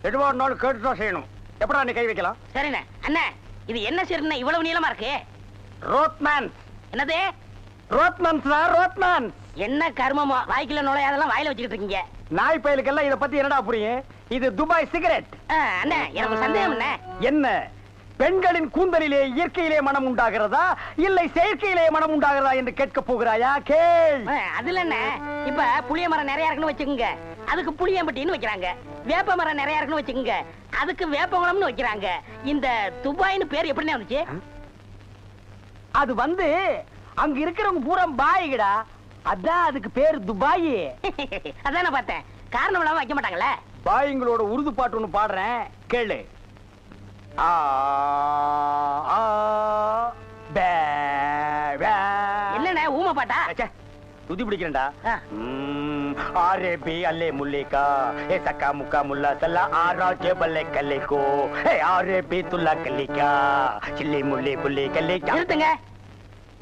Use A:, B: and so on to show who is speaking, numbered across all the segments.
A: எதுவா இருந்தாலும் கேட்டுதான் செய்யணும். எப்படா நீ கை வைக்கலாம்?
B: சரிண்ணே. அண்ணா இது என்ன சரிண்ணே இவ்வளவு நீளமா இருக்கு?
A: ரோத்மேன்ஸ்.
B: என்னது?
A: ரோத்மேன்ஸ் ரோத்மேன்ஸ்.
B: என்ன கர்மமோ வாய்க்குள்ள நுழையாதெல்லாம் வாயில வச்சுக்கிட்டு இருக்கீங்க.
A: நாய் பயலுக்கெல்லாம் இத பத்தி என்னடா புரியும்? இது துபாய் சிகரெட்.
B: அண்ணா எனக்கு சந்தேகம்
A: என்ன பெண்களின் கூந்தலிலே இயற்கையிலே மனம் உண்டாகிறதா இல்லை செயற்கையிலே மனம் உண்டாகிறதா என்று கேட்க போகிறாயா? கேள்.
B: அதுல என்ன இப்ப புளிய மரம் நிறைய இருக்குன்னு வச்சுக்கோங்க, அதுக்கு புளியம்பட்டின்னு வைக்கிறாங்க. வேப்ப மரம் நிறைய இருக்குன்னு வச்சுக்கோங்க, அதுக்கு வேப்பங்குளம்னு வைக்கிறாங்க. இந்த துபாய்னு பேர் எப்படின்னு வந்துச்சு?
A: அது வந்து அங்க இருக்கிறவங்க பூரா பாய்கடா, அதான் அதுக்கு பேர் துபாய்.
B: அதான் நான் பார்த்தேன். காரணம் இல்லாம வைக்க மாட்டாங்கல்ல.
A: பாய்ங்களோட உருது பாட்டு ஒண்ணு பாடுறேன் கேளு.
B: என்னண்ணே ஊமை பாட்டா?
A: துதி பிடிக்கிறேன்டா. ஆரேபி அல்லே முல்லேகா ஏ சக்கா முக்கா முல்லா சல்லா ஆராஜே பல்லே கல்லேகோ ஏ ஆரேபி துல்லா கல்லிகா சில்லி முல்லே புல்லே கல்லேகா.
B: நிறுத்துங்க,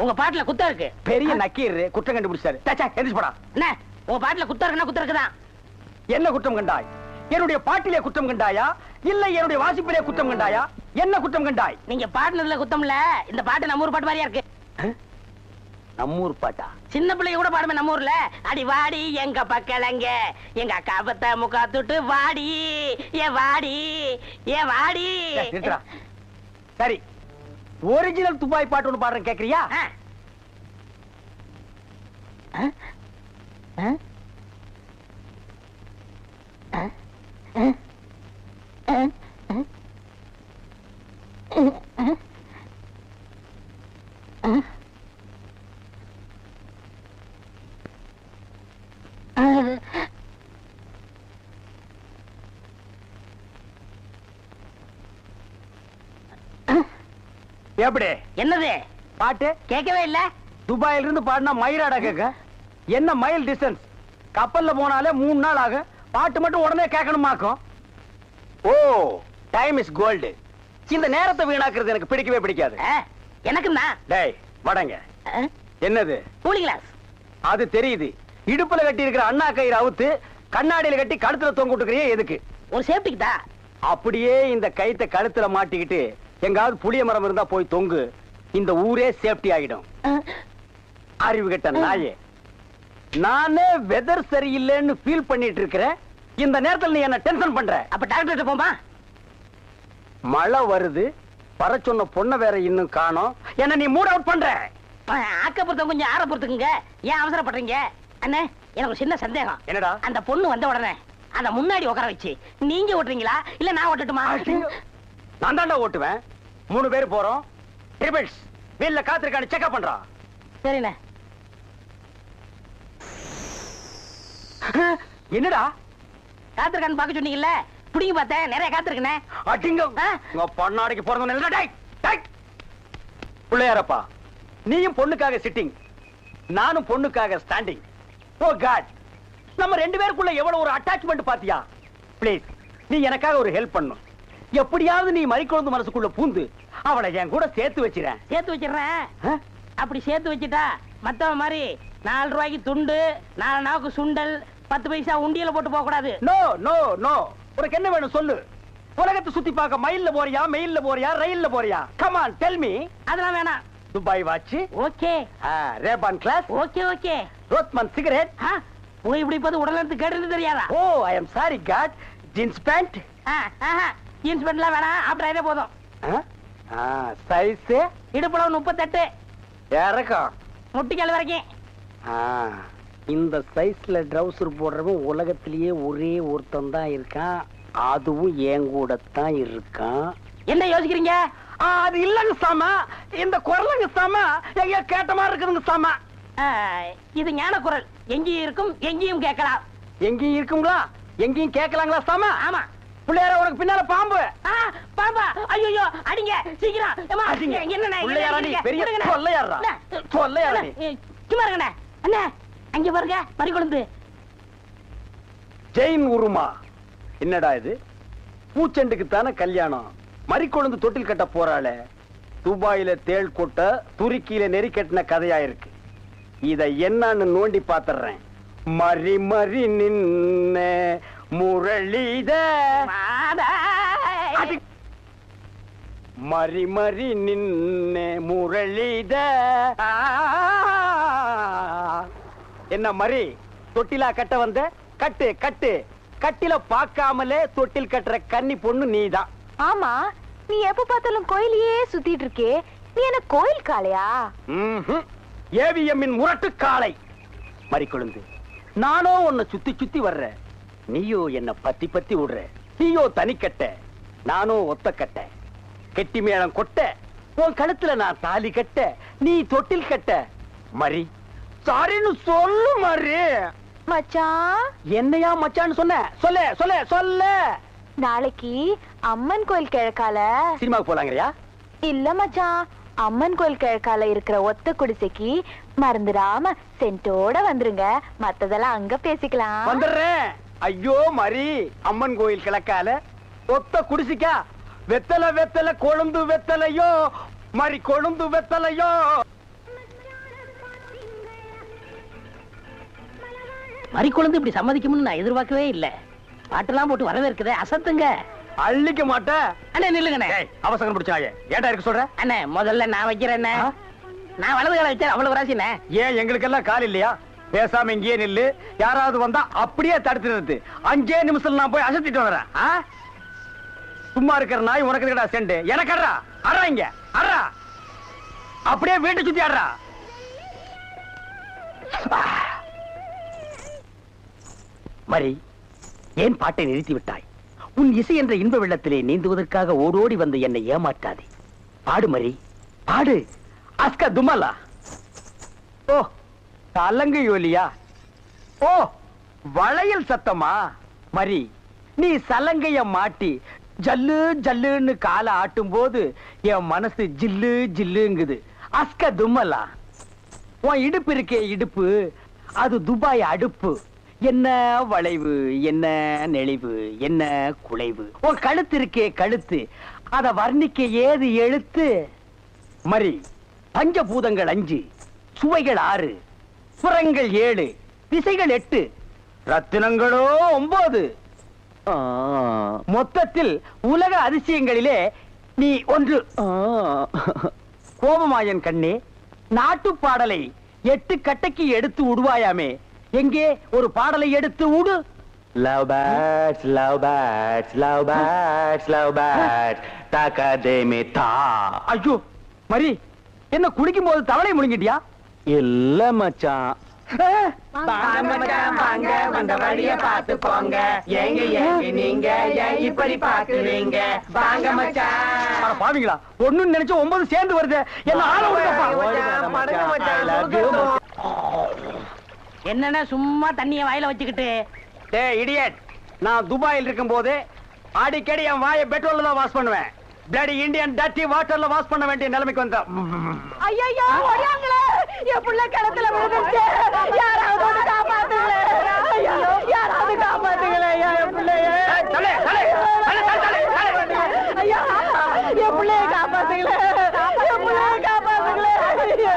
B: உங்க பாட்டுல குத்தம் இருக்கு.
A: பெரிய நக்கீர் குற்றம் கண்டுபிடிச்சாரு. எந்திரிச்சு போடா.
B: என்ன உங்க பாட்டுல குத்தம் இருக்குன்னா குத்தம் இருக்குதான்.
A: என்ன குற்றம் கண்டாய்? என்னுடைய பாட்டிலே குற்றம் கண்டாயா இல்ல என்னுடைய வாசிப்பிலே குற்றம் கண்டாயா? என்ன குற்றம் கண்டாய்?
B: நீங்க பாட்டுனதுல குத்தம் இல்ல. இந்த பாட்டு நம்ம ஊர் பாட்டு மாதிரியா இருக்கு.
A: நம்மூர் பாட்டா?
B: சின்ன பிள்ளைங்க கூட பாடுமே நம்ம ஊர்ல. அடி வாடி எங்க பக்கலங்க எங்க அக்கா பத்த முக்கா துட்டு வாடி ஏ வாடி ஏ வாடி.
A: சரி, ஒரிஜினல் துபாய் பாட்டு ஒன்று பாடுறேன், கேக்குறியா? எப்படி?
B: என்னது
A: பாட்டு
B: கேட்கவே இல்ல.
A: துபாயில இருந்து பாடினா மயிராடா கேட்க? என்ன மைல் டிஸ்டன்ஸ்? கப்பல்ல போனாலே 3 நாள் ஆகும். பாட்டு மட்டும் உடனே கேட்கணுமாக்கும். ஓ, டைம் இஸ் கோல்டு. இந்த நேரத்தை வீணாக்குறது எனக்கு பிடிக்கவே பிடிக்காது.
B: எனக்கு தான்.
A: டேய் வடங்க. என்னது?
B: Cooling glass.
A: அது தெரியுது. இடுப்புல கட்டி இருக்கிற அண்ணா கயிறு அவுத்து கண்ணாடியில கட்டி கழுத்துல தொங்க விட்டுக்கிறியே எதுக்கு?
B: ஒரு சேஃப்டிக்கு தான்.
A: அப்படியே இந்த கயித்தை கழுத்துல மாட்டிக்கிட்டு எங்காவது புளிய மரம் இருந்தா போய் தொங்கு. இந்த ஊரே சேஃப்டி ஆகிடும். அறிவு கெட்ட நாயே, நானே வெதர் சரியில்லைன்னு ஃபீல் பண்ணிட்டு இருக்கிறேன். இந்த நேரத்தில் நீ என்ன டென்ஷன் பண்ற?
B: அப்ப டாக்டர் போமா.
A: மழை வருது, வர சொன்ன பொண்ணை வேற இன்னும் காணோம். என்ன நீ மூட் அவுட் பண்ற?
B: ஆக்கப்புறத்த கொஞ்சம் ஆற பொறுத்துக்குங்க. ஏன் அவசரப்படுறீங்க? அண்ணே எனக்கு சின்ன சந்தேகம்.
A: என்னடா?
B: அந்த பொண்ணு வந்த உடனே அந்த முன்னாடி உட்கார வச்சு நீங்க ஓட்டுறீங்களா இல்ல நான் ஓட்டட்டுமா?
A: நான் தாண்டா ஓட்டுவேன். 3 பேர் போறோம். ட்ரிபிள்ஸ் வீல்ல காத்திருக்கான்னு செக்அப் பண்றா.
B: சரிண்ணே.
A: என்னடா
B: காத்திருக்கான்னு பாக்க சொன்னீங்கல்ல, புடிங்க பார்த்தேன். நிறைய காத்திருக்கனே.
A: அடிங்க உங்க பொண்ணாடிக்கு பிறந்தவன் இல்ல. டேய் டேய் புள்ளையாரப்பா, நீயும் பொண்ணுக்காக சிட்டிங், நானும் பொண்ணுக்காக ஸ்டாண்டிங். ஓ காட், நம்ம 2 பேருக்குள்ள எவ்வளவு ஒரு அட்டாச்மெண்ட் பாத்தியா? ப்ளீஸ் நீ எனக்காக ஒரு ஹெல்ப் பண்ணும். எப்படியாவது நீ மறிக்குழந்து மனசுக்குள்ள பூந்து அவளை என் கூட சேர்த்து வச்சிரேன்.
B: சேர்த்து வச்சிடுறேன். அப்படி சேர்த்து வச்சுட்டா மத்தவ மாதிரி 4 ரூபாய்க்கு துண்டு, 4 நாவுக்கு சுண்டல், 10 பைசா உண்டியல போட்டு போக கூடாது.
A: No no no. உனக்கு என்ன வேணும் சொல்லு. உலகத்தை சுத்தி பார்க்க மயில்ல போறியா, மெயில்ல போறியா, ரயில்ல போறியா? Come on tell me.
B: அதெல்லாம் வேணாம்.
A: Dubai watch
B: okay,
A: Ray-Ban glass
B: okay okay,
A: Rothman cigarette.
B: போய் இப்படி பார்த்து உடல் கேட்டு தெரியாதா?
A: Oh I am sorry God. Jeans pant.
B: Jeans பேண்ட்லாம் வேணாம், ஆப்டர் ஆயிட்டே போதும்.
A: சைஸ்
B: இடுப்புல 38,
A: இறக்கம்
B: முட்டிக்கால் வரைக்கும்.
A: இந்த சைஸ்ல ட்ரவுசர் போடுறவன் உலகத்திலேயே ஒரே ஒருத்தன் தான் இருக்கான். அதுவும் என் கூட தான் இருக்கான்.
B: என்ன யோசிக்கிறீங்க?
A: அது இல்லங்க சாமா, இந்த குரலுங்க சாமா எங்கேயோ கேட்ட மாதிரி இருக்குதுங்க சாமா.
B: இது ஞான குரல். எங்கேயும் இருக்கும், எங்கேயும் கேட்கலாம்.
A: எங்கேயும் இருக்குங்களா, எங்கேயும் கேட்கலாங்களா சாமா?
B: ஆமா.
A: பிள்ளையார உனக்கு பின்னால பாம்பு.
B: பாம்பா? ஐயோ அடிங்க சீக்கிரம். சும்மா இருங்கண்ணே. அண்ணா அங்க பாருங்க மறிக்குழந்து.
A: ஜெயின் உருமா. என்னடா இது? பூச்செண்டுக்கு தானே கல்யாணம், மறிக்குழந்து தொட்டில் கட்ட போறாளே. துபாயில தேள் கொட்ட துருக்கியில நெறி கட்டின கதையா இருக்கு. இத என்னன்னு நோண்டி பாத்துறேன். மறி மறி நின்ன முரளித
B: மாதாய்.
A: மறி மறி நின்ன முரளித. என்ன மறி தொட்டிலா கட்ட வந்த? கட்டு கட்டு. கட்டில பார்க்காமலே தொட்டில் கட்டுற கன்னி பொண்ணு நீதான்.
C: ஆமா, நீ எப்ப பார்த்தாலும் கோயிலையே சுத்திட்டு இருக்கே, நீ என்ன கோயில் காளையா?
A: ஏவிஎம்மின் முரட்டு காளை. மறி கொழுந்து, நானோ உன்னை சுத்தி சுத்தி வர்ற, நீயோ என்ன பத்தி பத்தி விடுற. நீயோ தனிக்கட்ட, நானோ ஒத்த கட்ட. கெட்டி மேளம் கொட்ட, உன் கழுத்துல நான் தாலி கட்ட, நீ தொட்டில் கட்ட. மறி சாரின்னு சொல்லு மறி.
C: மச்சான்,
A: என்னையா மச்சான்னு சொன்ன? சொல்ல சொல்ல சொல்ல.
C: நாளைக்கு அம்மன் கோயில் கிழக்கால
A: சினிமாவுக்கு போலாங்கறியா?
C: இல்ல மச்சான், அம்மன் கோயில் கிழக்கால இருக்கிற ஒத்த குடிசைக்கு மறந்துடாம சென்ட்டோட வந்துருங்க. மத்ததெல்லாம் அங்க பேசிக்கலாம்.
A: வந்துடுறேன். ஐயோ மறி, அம்மன் கோயில் கிழக்கால ஒத்த குடிசிக்கா? வெத்தலை வெத்தலை கொழுந்து வெத்தலையோ மறி, கொழுந்து வெத்தலையோ.
B: மறி கொழுந்து இப்படி சம்மதிக்கும்னு நான் எதிர்பார்க்கவே இல்ல. பாட்டெல்லாம் போட்டு வரவேற்குதே, அசத்துங்க.
A: அள்ளிக்க மாட்டேன்.
B: அண்ணே நில்லுங்கண்ணே.
A: அவசரம் பிடிச்சாயே, ஏடா இருக்க சொல்ற?
B: அண்ணே முதல்ல நான் வைக்கிறேன். நான் வலது கால வச்சேன், அவ்வளவு ராசிண்ணே.
A: ஏன் எங்களுக்கெல்லாம் கால் இல்லையா? பேசாம இங்கேயே நில்லு. யாராவது வந்தா அப்படியே தடுத்து நிறுத்து. 5 நிமிஷம் நான் போய் அசத்திட்டு வரேன். சும்மா இருக்கிற நாய் உனக்கு இருக்கடா செண்டு. எனக்கு அறா அறா, இங்க அறா. அப்படியே வீட்டை சுத்தி ஆடுறா. மரி, ஏன் பாட்டை நிறுத்தி விட்டாய்? உன் இசை என்ற இன்ப வெள்ளத்திலே நீந்துவதற்காக ஓடோடி வந்து என்னை ஏமாற்றாதே. பாடு மரி, பாடு. அஸ்கா துமலா. ஓ, தலங்கு யோலியா. ஓ, வளையல் சத்தமா? மரி, நீ சலங்கைய மாட்டி ஜல்லு ஜல்லுன்னு காலை ஆட்டும் போது என் மனசு ஜில்லு ஜில்லுங்குது. அஸ்க தும்மலா. உன் இடுப்பு இருக்கே இடுப்பு, அது துபாய் அடுப்பு. என்ன வளைவு, என்ன நெளிவு, என்ன குலைவு. உன் கழுத்து இருக்கே கழுத்து, அத வர்ணிக்க ஏது எழுத்து? மரி, பஞ்சபூதங்கள் 5, சுவைகள் 6, சுரங்கள் 7, திசைகள் 8, ரத்தினங்களோ 9. மொத்தத்தில் உலக அதிசயங்களிலே நீ ஒன்று. கோபமாயன் கண்ணே, நாட்டு பாடலை 8 கட்டைக்கு எடுத்து விடுவாயாமே, எங்கே ஒரு பாடலை எடுத்து விடு.
D: Love birds, love birds, love birds, love birds, takademita.
A: ஐயோ மரி, என்ன குடிக்கும் போது தவளை முழுங்கிட்டியா?
D: இல்ல மச்சான்.
A: வாங்க வந்த வழிய பாத்து போங்க. ஏங்க ஏங்க நீங்க ஏன் இப்படி பாக்குறீங்க? வாங்க மச்சான். பாவீங்களா, ஒண்ணுன்னு நினைச்சு 9 சேர்ந்து வருது. என்ன ஆள விடுங்கப்பா.
B: என்னன்னா சும்மா தண்ணிய வாயில வச்சுக்கிட்டு.
A: டேய் இடியட், நான் துபாயில் இருக்கும் போது அடிக்கடி என் வாயை பெட்ரோல்ல தான் வாஷ் பண்ணுவேன். பிளடி இந்தியன் டர்ட்டி வாட்டர்ல வாஷ் பண்ண வேண்டிய நிலைமைக்கு வந்தா.
C: ஐயோ ஓடியாங்களே, என் புள்ள கிணத்துல விழுந்துச்சு. யாராவது வந்து காப்பாத்துங்களே. ஐயோ, யாராவது காப்பாத்துங்களே என் புள்ளைய.
A: தலே தலே தலே தலே தலே.
C: ஐயா, என் புள்ளைய காப்பாத்துங்களே. என் புள்ளைய காப்பாத்துங்களே. ஐயோ,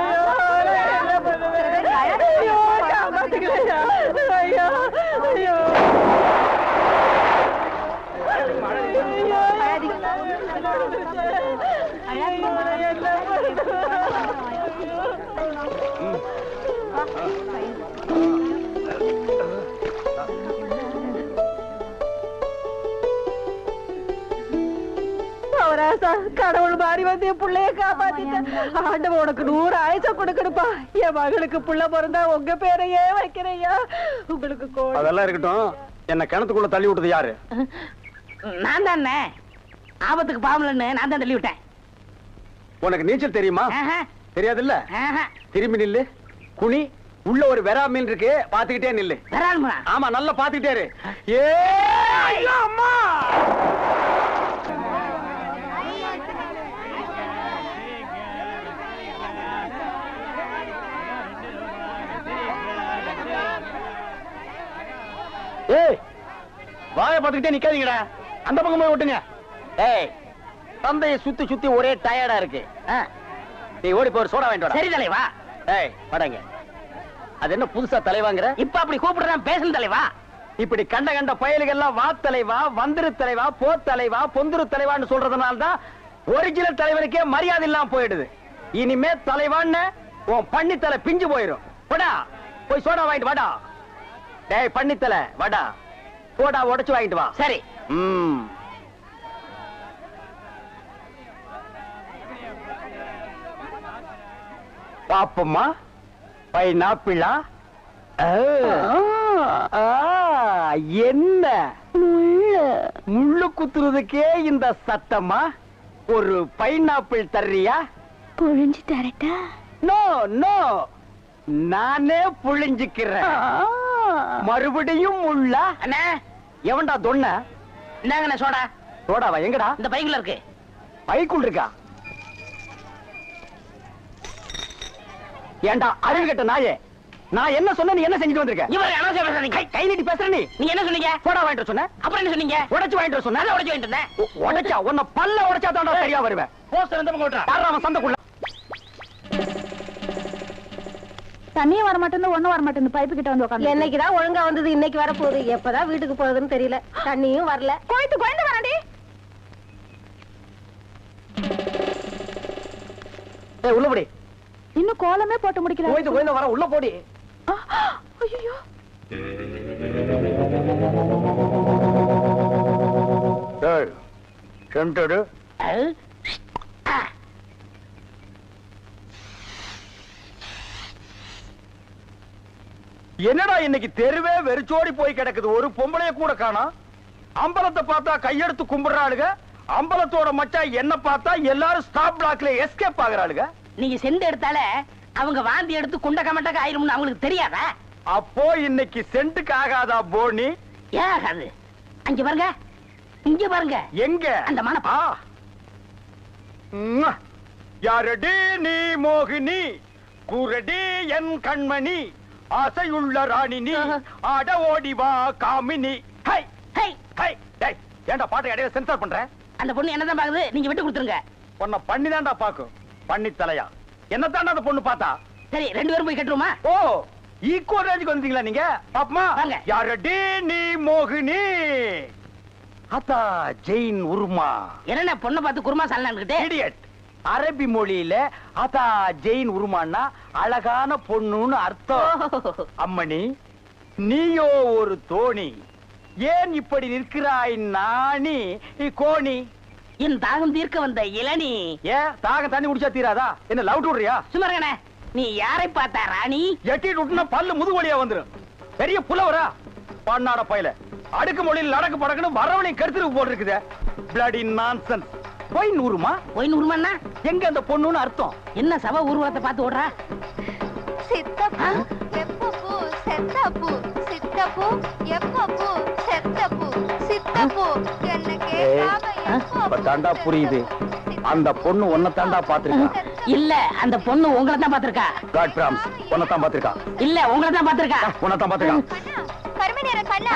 C: என்ன பண்ணுவேன்? ஐயோ, காப்பாத்துங்களே. ஐயோ ஐயோ. கடவுள் மாறி வந்து என் பிள்ளைய காப்பாத்திட்டேன். ஆண்டவன் உனக்கு 100 ஆயுச கொடுக்கணுப்பா. என் மகளுக்கு புள்ள பிறந்தா உங்க பேரையே வைக்கிறையா. உங்களுக்கு
A: அதெல்லாம் இருக்கட்டும். என்ன கிணத்துக்குள்ள தள்ளி விட்டது யாரு?
B: நான் தானே. ஆபத்துக்கு பாவலன்னு நான் தான் தள்ளி விட்டேன்.
A: உனக்கு நீச்சல் தெரியுமா? தெரியாதுல்ல. திரும்பி நில்லு, குனி. உள்ள ஒரு வெரா மீன் இருக்கு, பாத்துக்கிட்டே நில்லு.
B: வரானுமா?
A: ஆமா, நல்லா பாத்துக்கிட்டே இரு. ஏ ஐயோ அம்மா. ஏய், வாயை பாத்துக்கிட்டே நிக்காதீங்கடா. அந்த பக்கம் போய் விட்டுங்க. ஏய், தந்தையை சுத்தி சுத்தி ஒரே டயர்டா இருக்கு. நீ ஓடி போய் சோடா வாங்கிட்டு வா.
B: சரி தலைவா.
A: ஏய், படங்க. அது என்ன புதுசா தலைவாங்கற?
B: இப்ப அப்படி கூப்பிடுறேன், பேசணும் தலைவா.
A: இப்படி கண்ட கண்ட பயலுகள்லாம் வா தலைவா, வந்திரு தலைவா, போ தலைவா, பொந்துரு தலைவான்னு சொல்றதுனால தான் ஒரிஜினல் தலைவனுக்கே மரியாதை இல்லாம போயிடுது. இனிமே தலைவான்னு உன் பண்ணித்தலை பிஞ்சு போயிரும். போடா போய் சோடா வாங்கிட்டு வாடா. டேய் பண்ணித்தலை வாடா, சோடா உடைச்சு வாங்கிட்டு வா.
B: சரி.
A: பாப்பம்மா பைனாப்பிளா? என்ன முள்ளு குத்துறதுக்கே இந்த சத்தமா? ஒரு பைனாப்பிள் தர்றியா?
C: புழிஞ்சு தரட்டா?
A: நோ நோ, நானே புழிஞ்சுக்கிறேன். மறுபடியும் முள்ள?
B: அண்ணா
A: எவன்டா தொன்ன?
B: இந்தாங்கண்ணே சோடா.
A: சோடாவா? எங்கடா?
B: இந்த பைக்குள்ள இருக்கு.
A: பைக்குள் இருக்கா? ஏண்டா அறிவு கட்ட நாயே, நான் என்ன சொன்ன நீ என்ன செஞ்சுட்டு வந்திருக்க?
B: இவர் அனாவசியம் பேசுறீங்க.
A: கை நீட்டி பேசுற நீ.
B: நீங்க என்ன சொன்னீங்க?
A: சோடா வாங்கிட்டு சொன்ன.
B: அப்புறம் என்ன சொன்னீங்க?
A: உடைச்சு வாங்கிட்டு சொன்ன.
B: உடைச்சு வாங்கிட்டு இருந்தேன்.
A: உடைச்சா உன்னை பல்ல உடைச்சா தான்டா சரியா வருவேன்.
B: போஸ்டர் இந்த பக்கம் ஓட்டுறா.
A: யாரா அவன் சந்தைக்குள்ள?
C: தண்ணியும் வர மாட்டேங்குது, ஒண்ணும் வர மாட்டேங்குது. பைப்பு கிட்ட வந்து உட்காந்து.
E: என்னைக்குதான் ஒழுங்கா வந்தது, இன்னைக்கு வர போகுது. எப்பதான் வீட்டுக்கு போகுதுன்னு தெரியல. தண்ணியும் வரல.
C: கோயந்து வராண்டி.
A: ஏய் உள்ள போடி.
C: இன்னும் கோலமே போட்டு முடிக்கல.
A: கோயந்து வர உள்ள போடி.
C: ஐயோ
A: ஏய் சென்டரு. என்னடா இன்னைக்கு தெருவே வெறிச்சோடி போய் கிடக்குது, ஒரு பொம்பளைய கூட காணோம். அம்பலத்தை பார்த்தா கையெடுத்து கும்பிடுறாளுங்க, அம்பலத்தோட மச்சான் என்ன பார்த்தா எல்லாரும் ஸ்டாப் பிளாக்ல எஸ்கேப் ஆகுறாளுங்க.
B: நீங்க செண்டு எடுத்தால அவங்க வாந்தி எடுத்து குண்ட கமட்டக்க ஆயிரும்னு அவங்களுக்கு தெரியாதா?
A: அப்போ இன்னைக்கு சென்ட்டுக்கு ஆகாதா போனி?
B: ஏன் ஆகாது? அங்க பாருங்க, இங்க பாருங்க.
A: எங்க
B: அந்த மன
A: யாரடி நீ மோகினி, கூரடி என் கண்மணி, ஆசையுள்ள ராணினி, ஆட ஓடி வா காமினி. ஹை
B: ஹை
A: ஹை டேய், ஏன்டா பாட்டை இடையில சென்சார் பண்ற?
B: அந்த பொண்ணு என்னதான் பாக்குது, நீங்க விட்டு கொடுத்துருங்க.
A: உன்னை பண்ணி தான்டா பாக்கும். பண்ணி தலையா என்ன தாண்டா அந்த பொண்ணு பார்த்தா?
B: சரி, 2 பேரும் போய் கட்டுருமா?
A: ஓ ஈக்குவல் ரேஞ்சுக்கு வந்தீங்களா நீங்க? பாப்பமா
B: வாங்க.
A: யாரடி நீ மோகினி, அத்தா ஜெயின் உருமா.
B: என்ன பொண்ணை பார்த்து குருமா சாலனான்னுகிட்டே?
A: இடியட். அரபி மொழியில அதா ஜெயின் உருமான்னா அழகான பொண்ணுன்னு அர்த்தம். அம்மணி நீயோ ஒரு தோணி, ஏன் இப்படி நிற்கிறாய் நாணி கோணி?
B: என் தாகம் தீர்க்க வந்த இளநீ.
A: ஏன் தாகம் தண்ணி குடிச்சா தீராதா? என்ன லவ் விடுறியா?
B: சுமரகனே, நீ யாரை பார்த்தா ராணி?
A: எட்டிட்டு விட்டுனா பல்லு முதுகு வழியா வந்துரும். பெரிய புலவரா பண்ணாட பையல, அடுக்கு மொழியில் நடக்கு படக்குன்னு வரவனை கருத்துருக்கு போட்டு இருக்குது. Bloody nonsense. போய் நூறுமா?
B: போய் நூறுமான்னா
A: எங்க அந்த பொண்ணுன்னு அர்த்தம்?
B: என்ன சவ ஊர்வலத்தை பார்த்து ஓடுறா?
F: சித்தப்பு எப்பப்பு செத்தப்பு சித்தப்பு எப்பப்பு செத்தப்பு சித்தப்பு என்ன கேட்காம எப்பப்பு
A: தாண்டா புரியுது. அந்த பொண்ணு உன்னை தாண்டா பாத்துருக்கா.
B: இல்ல, அந்த பொண்ணு உங்களை தான் பாத்திருக்கா.
A: காட் பிராம்ஸ் உன்னை தான் பாத்துருக்கா.
B: இல்ல, உங்களை தான் பாத்திருக்கா.
A: உன்னை தான் பாத்துருக்கா.
F: கருமநேர கண்ணா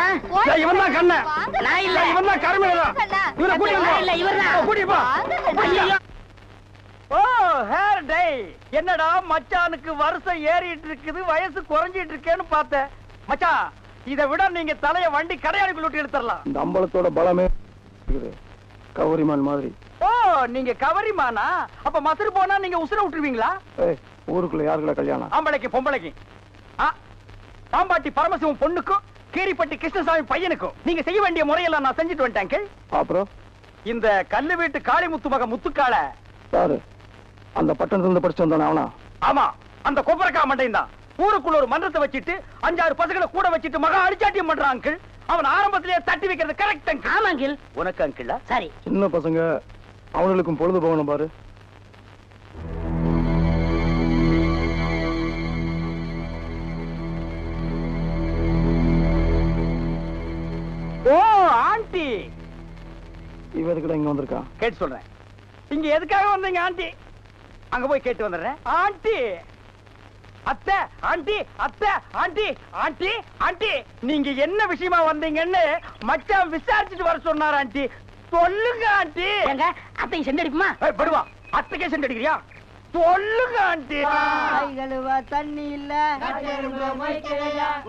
A: இவன் தான் கண்ண.
B: நான் இல்ல,
A: இவன் தான் கருமையா. இவனை
B: நான் இல்ல, இவர்தான்.
A: கூட்டிப்பா. ஓ ஹேர் டே. என்னடா மச்சானுக்கு வருஷம் ஏறிட்டு இருக்குது, வயசு குறைஞ்சிட்டு இருக்கேன்னு பார்த்தேன். மச்சான் இதை விட நீங்க தலைய வண்டி கடையாளுக்குள்ள விட்டு எடுத்துடலாம்.
G: இந்த அம்பலத்தோட பலமே கவரிமான் மாதிரி.
A: ஓ நீங்க கவரிமானா? அப்ப மசுறு போனா நீங்க உசுர விட்டுருவீங்களா?
G: ஊருக்குள்ள யாருக்குள்ள கல்யாணம்?
A: ஆம்பளைக்கு பொம்பளைக்கு. பாம்பாட்டி பரமசிவம் பொண்ணுக்கும் கீரிப்பட்டி கிருஷ்ணசாமி பையனுக்கும் நீங்க செய்ய வேண்டிய முறையெல்லாம் நான் செஞ்சுட்டு வந்துட்டேன்.
G: அப்புறம்
A: இந்த கல்லு வீட்டு காளிமுத்து மக முத்துக்கால
G: யாரு? அந்த பட்டணத்துல இருந்து படிச்சு வந்தானே அவனா?
A: ஆமா, அந்த கொப்பரக்கா மண்டையும் தான். ஊருக்குள்ள ஒரு மன்றத்தை வச்சிட்டு 5-6 பசங்களை கூட வச்சிட்டு மகா அடிச்சாட்டியம் பண்றான் அங்கிள். அவன் ஆரம்பத்திலேயே தட்டி வைக்கிறது கரெக்ட் அங்கிள்.
B: ஆமா அங்கிள்.
A: உனக்கு அங்கிள்
B: சரி.
G: சின்ன பசங்க அவங்களுக்கும் பொழுது போகணும் பாரு.
A: ஓ ஆண்டி,
G: இவ எதுக்குடா இங்க வந்திருக்கா?
A: கேட்டு சொல்றேன். இங்க எதுக்காக வந்தீங்க ஆண்டி? அங்க போய் கேட்டு வந்துடுறேன். ஆண்டி அத்தை, ஆண்டி அத்தை, ஆண்டி ஆண்டி ஆண்டி நீங்க என்ன விஷயமா வந்தீங்கன்னு மச்சான் விசாரிச்சுட்டு வர சொன்னார். ஆண்டி சொல்லுங்க ஆண்டி.
B: எங்க அத்தை செண்டு அடிப்புமா?
A: படுவா, அத்தைக்கே சென்று அடிக்கிறியா? சொல்லுங்க ஆண்டி.
C: கை கழுவ தண்ணி இல்ல,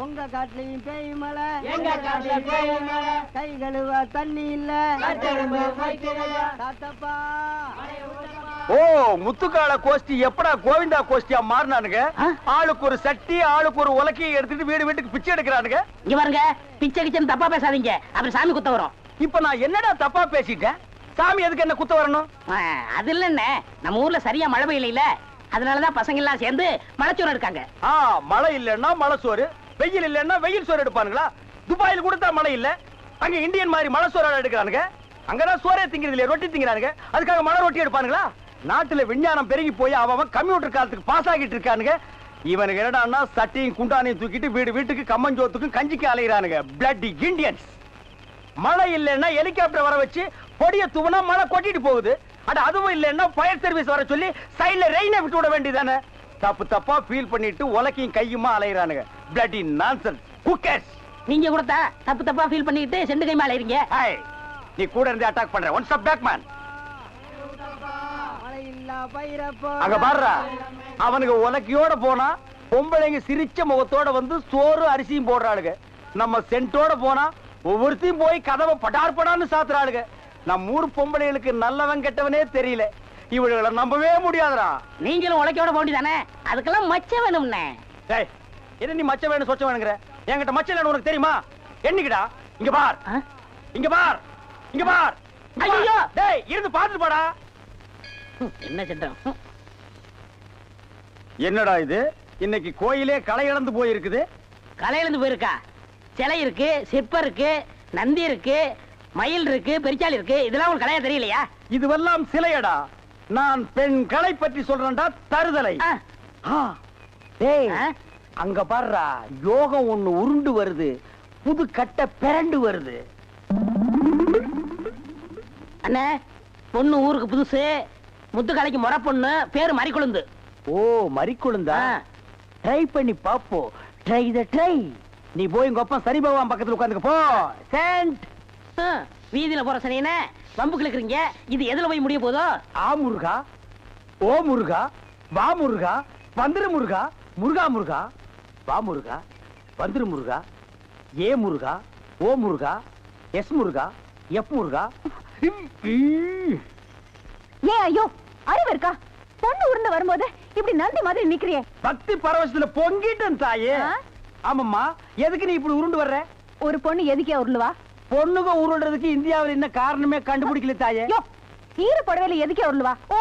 C: உங்க காட்டுலயும் பேய் மழை, எங்க காட்டுல பேய் மழை. கை கழுவ தண்ணி இல்ல, தாத்தப்பா.
A: ஓ, முத்துக்கால கோஷ்டி எப்படா கோவிந்தா கோஷ்டியா மாறினானுங்க? ஆளுக்கு ஒரு சட்டி, ஆளுக்கு ஒரு உலக்கையை எடுத்துட்டு வீடு வீட்டுக்கு பிச்சை எடுக்கிறானுங்க.
B: இங்க பாருங்க, பிச்சை கிச்சன் தப்பா பேசாதீங்க, அப்புறம் சாமி குத்த வரும்.
A: இப்ப நான் என்னடா தப்பா பேசிட்டேன்? சாமி எதுக்கு என்ன குத்த வரணும்?
B: அது இல்ல, நம்ம ஊர்ல சரியா மழை பெய்யல, அதனாலதான் பசங்க எல்லாம் சேர்ந்து மலைச்சோறு எடுக்காங்க.
A: மழை இல்லன்னா மழை சோறு, வெயில் இல்லன்னா வெயில் சோறு எடுப்பானுங்களா? துபாயில் கூட தான் மழை இல்ல, அங்க இந்தியன் மாதிரி மழை சோறு எடுக்கிறானுங்க. அங்கதான் சோறே திங்கிறது இல்லையா, ரொட்டி திங்கிறானுங்க. அதுக்காக மழை ரொட்டி எடுப்பானுங்களா? நாட்டுல விஞ்ஞானம் பெருகி போய் அவன் கம்ப்யூட்டர் காலத்துக்கு பாஸ் ஆகிட்டு இருக்கானுங்க. இவனுக்கு என்னடான்னா சட்டியும் குண்டானையும் தூக்கிட்டு வீடு வீட்டுக்கு கம்மஞ்சோத்துக்கும் கஞ்சிக்கு அலைகிறானுங்க. Bloody Indians. மழை இல்லைன்னா ஹெலிகாப்டர் வர வச்சு பொடிய தூவனா மழை கொட்டிட்டு போகுது. அட அதுவும் இல்லைன்னா ஃபயர் சர்வீஸ் வர சொல்லி சைடுல ரெயினை விட்டு விட வேண்டியதானே? தப்பு தப்பா ஃபீல் பண்ணிட்டு உலக்கையும் கையுமா அலைகிறானுங்க. Bloody nonsense cookers.
B: நீங்க கூட தப்பு தப்பா ஃபீல் பண்ணிட்டு செண்டு கைமா அலைறீங்க.
A: நீ கூட இருந்து அட்டாக் பண்ற. One step back man. அங்க பாருடா, அவனுக்கு உலக்கையோட போனா பொம்பளைங்க சிரிச்ச முகத்தோட வந்து சோறு அரிசியும் போடுறாளுங்க. நம்ம சென்ட்டோட போனா ஒவ்வொருத்தையும் போய் கதவை படார் படான்னு சாத்துறாளுங்க. நம்ம ஊர் பொம்பளைகளுக்கு நல்லவன் கெட்டவனே தெரியல. இவங்களை நம்பவே முடியாதுடா.
B: நீங்களும் உலக்கையோட போண்டிதானே, அதுக்கெல்லாம் மச்சம் வேணும்னே.
A: என்ன நீ மச்சம் வேணும் சொச்சம் வேணுங்கிற? என்கிட்ட மச்சம் இல்லைன்னு உனக்கு தெரியுமா? என்னைக்குடா? இங்க பார், இங்க பார், இங்க பார்.
B: ஐயோ,
A: டேய் இருந்து பாத்துட்டு போடா.
B: என்ன சட்டம்?
A: என்னடா இது? இன்னைக்கு கோயிலே களை இழந்து போயிருக்குது.
B: களை இழந்து போயிருக்கா? சிலை இருக்கு, சிற்பம் இருக்கு, நந்தி இருக்கு, மயில் இருக்கு, பெரிச்சாலி இருக்கு. இதெல்லாம் உங்களுக்கு கலையா தெரியலையா?
A: இதுவெல்லாம் சிலையடா. நான் பெண் கலை பற்றி சொல்றேன்டா. தருதலை. அங்க பாருடா, யோகம் ஒண்ணு உருண்டு வருது, புது கட்ட பிறண்டு வருது.
B: அண்ணே, பொண்ணு ஊருக்கு புதுசு, முத்துக்கலைக்கு முறை பொண்ணு, பேரு மறிக்குழுந்து.
A: ஓ, மறிக்குழுந்தா? ட்ரை பண்ணி பாப்போ. ட்ரை த ட்ரை. நீ போய் உங்க அப்பா சனி பகவான் பக்கத்துல உட்கார்ந்துக்க போ. சென்ட்.
B: வீதியில போற சனியனே வம்பு கிழக்குறீங்க. இது எதுல போய் முடிய போதோ?
A: ஆ முருகா, ஓ முருகா, வா முருகா, வந்துரு முருகா, முருகா முருகா, வா முருகா, வந்துரு முருகா, ஏ முருகா, ஓ முருகா, எஸ் முருகா, எப் முருகா.
E: ஏன் ஐயோ, அறிவு இருக்கா? பொண்ணு உருண்டு வரும்போது இப்படி நந்தி மாதிரி நிக்கிறியே.
A: பக்தி பரவசத்துல பொங்கிட்டேன் தாயே. ஆமாம்மா, எதுக்கு நீ இப்படி உருண்டு வர்ற?
E: ஒரு பொண்ணு எதுக்கே உருளுவா?
A: பொண்ணுங்க உருள்றதுக்கு இந்தியாவில் என்ன காரணமே கண்டுபிடிக்கல தாயே.
E: ஈர புடவையில எதுக்கே உருளுவா?
A: ஓ,